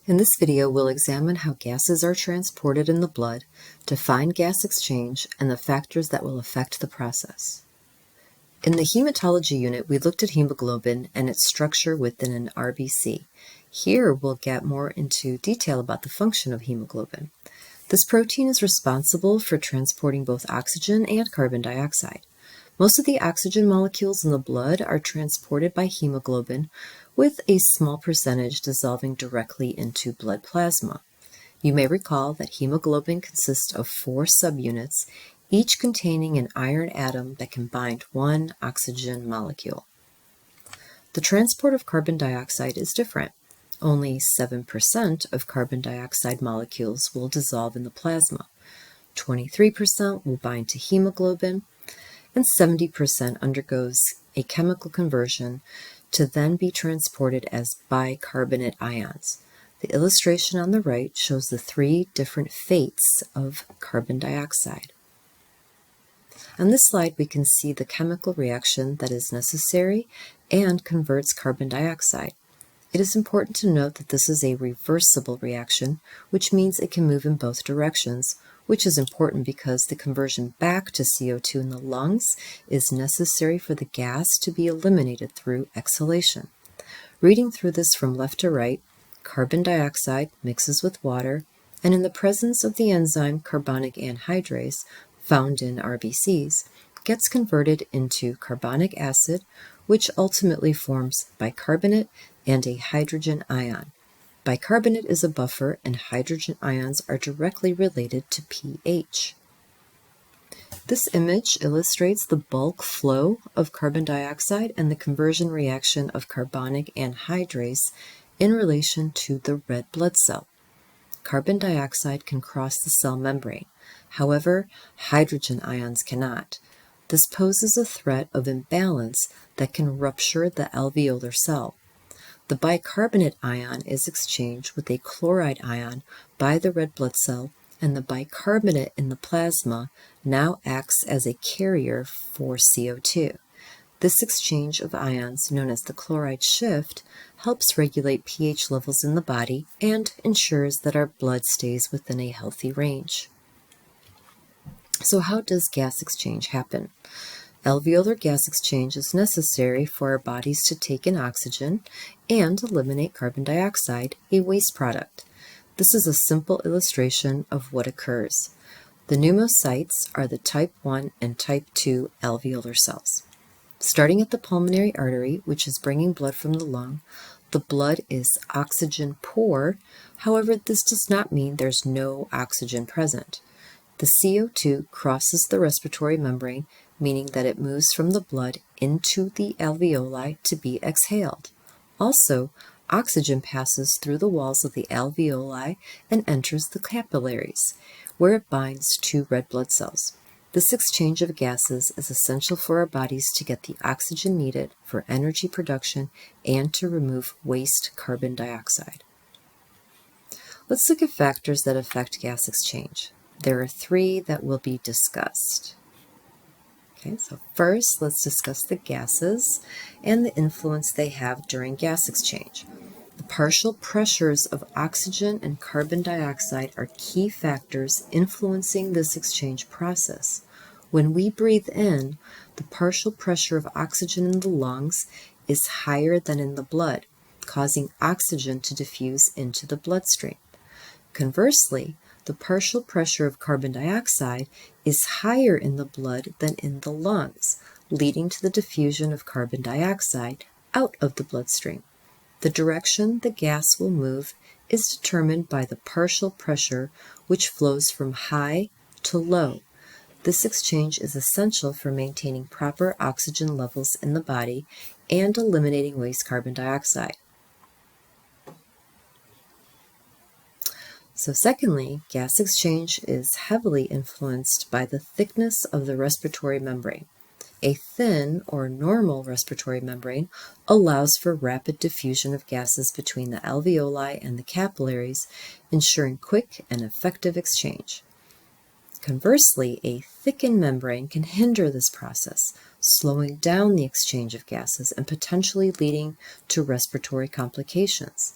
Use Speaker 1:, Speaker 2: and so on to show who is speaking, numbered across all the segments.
Speaker 1: In this video, we'll examine how gases are transported in the blood, define gas exchange, and the factors that will affect the process. In the hematology unit, we looked at hemoglobin and its structure within an RBC. Here, we'll get more into detail about the function of hemoglobin. This protein is responsible for transporting both oxygen and carbon dioxide. Most of the oxygen molecules in the blood are transported by hemoglobin, with a small percentage dissolving directly into blood plasma. You may recall that hemoglobin consists of 4 subunits, each containing an iron atom that can bind one oxygen molecule. The transport of carbon dioxide is different. Only 7% of carbon dioxide molecules will dissolve in the plasma. 23% will bind to hemoglobin, and 70% undergoes a chemical conversion to then be transported as bicarbonate ions. The illustration on the right shows the 3 different fates of carbon dioxide. On this slide, we can see the chemical reaction that is necessary and converts carbon dioxide. It is important to note that this is a reversible reaction, which means it can move in both directions, which is important because the conversion back to CO2 in the lungs is necessary for the gas to be eliminated through exhalation. Reading through this from left to right, carbon dioxide mixes with water, and in the presence of the enzyme carbonic anhydrase, found in RBCs, gets converted into carbonic acid, which ultimately forms bicarbonate and a hydrogen ion. Bicarbonate is a buffer, and hydrogen ions are directly related to pH. This image illustrates the bulk flow of carbon dioxide and the conversion reaction of carbonic anhydrase in relation to the red blood cell. Carbon dioxide can cross the cell membrane. However, hydrogen ions cannot. This poses a threat of imbalance that can rupture the alveolar cell. The bicarbonate ion is exchanged with a chloride ion by the red blood cell, and the bicarbonate in the plasma now acts as a carrier for CO2. This exchange of ions, known as the chloride shift, helps regulate pH levels in the body and ensures that our blood stays within a healthy range. So how does gas exchange happen? Alveolar gas exchange is necessary for our bodies to take in oxygen and eliminate carbon dioxide, a waste product. This is a simple illustration of what occurs. The pneumocytes are the type 1 and type 2 alveolar cells. Starting at the pulmonary artery, which is bringing blood from the lung, the blood is oxygen poor. However, this does not mean there's no oxygen present. The CO2 crosses the respiratory membrane, meaning that it moves from the blood into the alveoli to be exhaled. Also, oxygen passes through the walls of the alveoli and enters the capillaries, where it binds to red blood cells. This exchange of gases is essential for our bodies to get the oxygen needed for energy production and to remove waste carbon dioxide. Let's look at factors that affect gas exchange. There are 3 that will be discussed. Okay, so first, let's discuss the gases and the influence they have during gas exchange. The partial pressures of oxygen and carbon dioxide are key factors influencing this exchange process. When we breathe in, the partial pressure of oxygen in the lungs is higher than in the blood, causing oxygen to diffuse into the bloodstream. Conversely, the partial pressure of carbon dioxide is higher in the blood than in the lungs, leading to the diffusion of carbon dioxide out of the bloodstream. The direction the gas will move is determined by the partial pressure, which flows from high to low. This exchange is essential for maintaining proper oxygen levels in the body and eliminating waste carbon dioxide. So secondly, gas exchange is heavily influenced by the thickness of the respiratory membrane. A thin or normal respiratory membrane allows for rapid diffusion of gases between the alveoli and the capillaries, ensuring quick and effective exchange. Conversely, a thickened membrane can hinder this process, slowing down the exchange of gases and potentially leading to respiratory complications.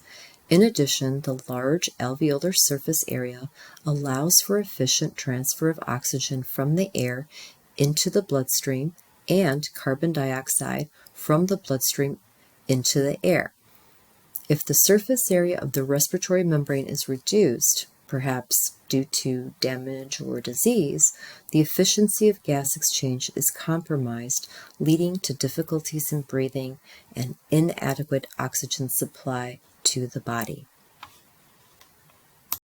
Speaker 1: In addition, the large alveolar surface area allows for efficient transfer of oxygen from the air into the bloodstream and carbon dioxide from the bloodstream into the air. If the surface area of the respiratory membrane is reduced, perhaps due to damage or disease, the efficiency of gas exchange is compromised, leading to difficulties in breathing and inadequate oxygen supply to the body.